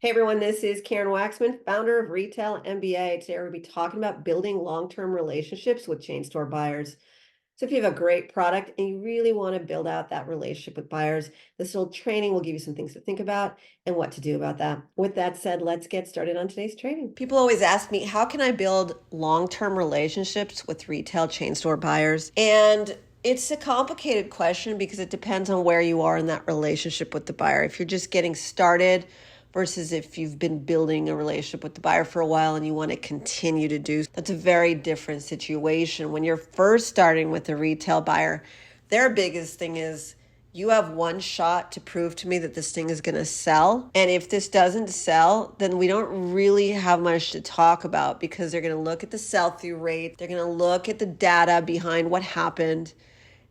Hey everyone, this is Karen Waksman, founder of Retail MBA. Today we'll be talking about building long-term relationships with chain store buyers. So if you have a great product and you really want to build out that relationship with buyers, this little training will give you some things to think about and what to do about that. With that said, let's get started on today's training. People always ask me, how can I build long-term relationships with retail chain store buyers? And it's a complicated question because it depends on where you are in that relationship with the buyer. If you're just getting started, versus if you've been building a relationship with the buyer for a while and you want to continue to do, that's a very different situation. When you're first starting with a retail buyer, their biggest thing is you have one shot to prove to me that this thing is going to sell. And if this doesn't sell, then we don't really have much to talk about because they're going to look at the sell-through rate. They're going to look at the data behind what happened.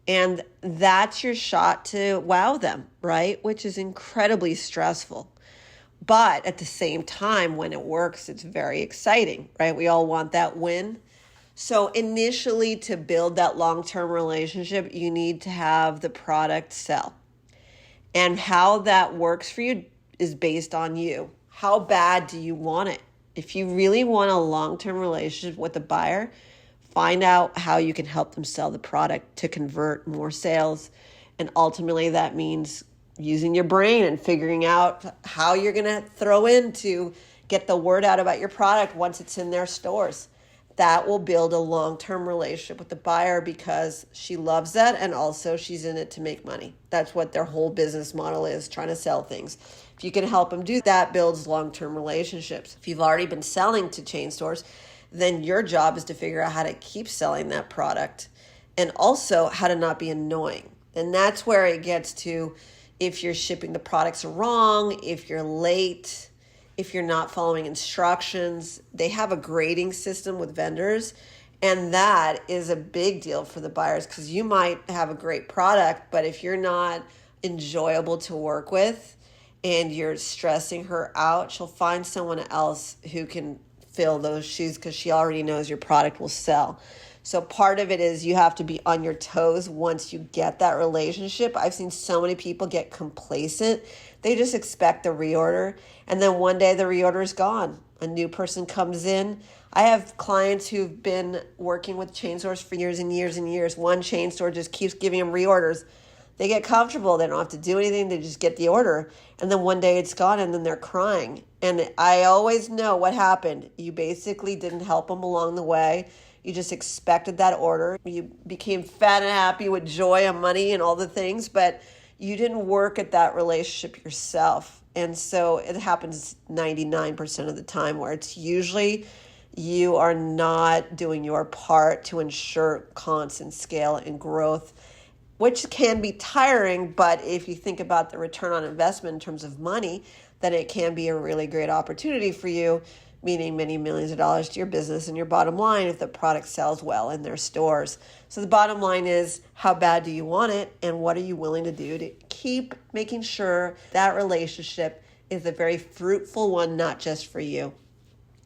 And that's your shot to wow them, right? Which is incredibly stressful. But at the same time, when it works, it's very exciting, right? We all want that win. So initially, to build that long-term relationship, you need to have the product sell. And how that works for you is based on you. How bad do you want it? If you really want a long-term relationship with a buyer, find out how you can help them sell the product to convert more sales. And ultimately, that means using your brain and figuring out how you're going to throw in to get the word out about your product once it's in their stores. That will build a long-term relationship with the buyer because she loves that and also she's in it to make money. That's what their whole business model is, trying to sell things. If you can help them do that, builds long-term relationships. If you've already been selling to chain stores, then your job is to figure out how to keep selling that product and also how to not be annoying. And that's where it gets to, if you're shipping the products wrong, if you're late, if you're not following instructions. They have a grading system with vendors, and that is a big deal for the buyers because you might have a great product, but if you're not enjoyable to work with and you're stressing her out, she'll find someone else who can fill those shoes because she already knows your product will sell. So part of it is you have to be on your toes once you get that relationship. I've seen so many people get complacent. They just expect the reorder, and then one day the reorder is gone. A new person comes in. I have clients who've been working with chain stores for years and years and years. One chain store just keeps giving them reorders. They get comfortable. They don't have to do anything. They just get the order. And then one day it's gone and then they're crying. And I always know what happened. You basically didn't help them along the way. You just expected that order. You became fat and happy with joy and money and all the things, but you didn't work at that relationship yourself. And so it happens 99% of the time where it's usually you are not doing your part to ensure constant scale and growth, which can be tiring. But if you think about the return on investment in terms of money, then it can be a really great opportunity for you, meaning many millions of dollars to your business and your bottom line if the product sells well in their stores. So the bottom line is, how bad do you want it and what are you willing to do to keep making sure that relationship is a very fruitful one, not just for you.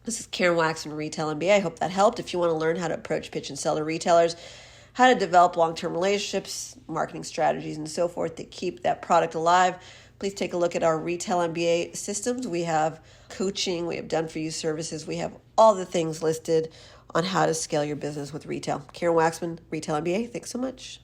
This is Karen Waksman, Retail MBA. I hope that helped. If you want to learn how to approach, pitch, and sell to retailers, how to develop long-term relationships, marketing strategies, and so forth to keep that product alive, please take a look at our Retail MBA systems. We have coaching, we have done-for-you services, we have all the things listed on how to scale your business with retail. Karen Waksman, Retail MBA. Thanks so much.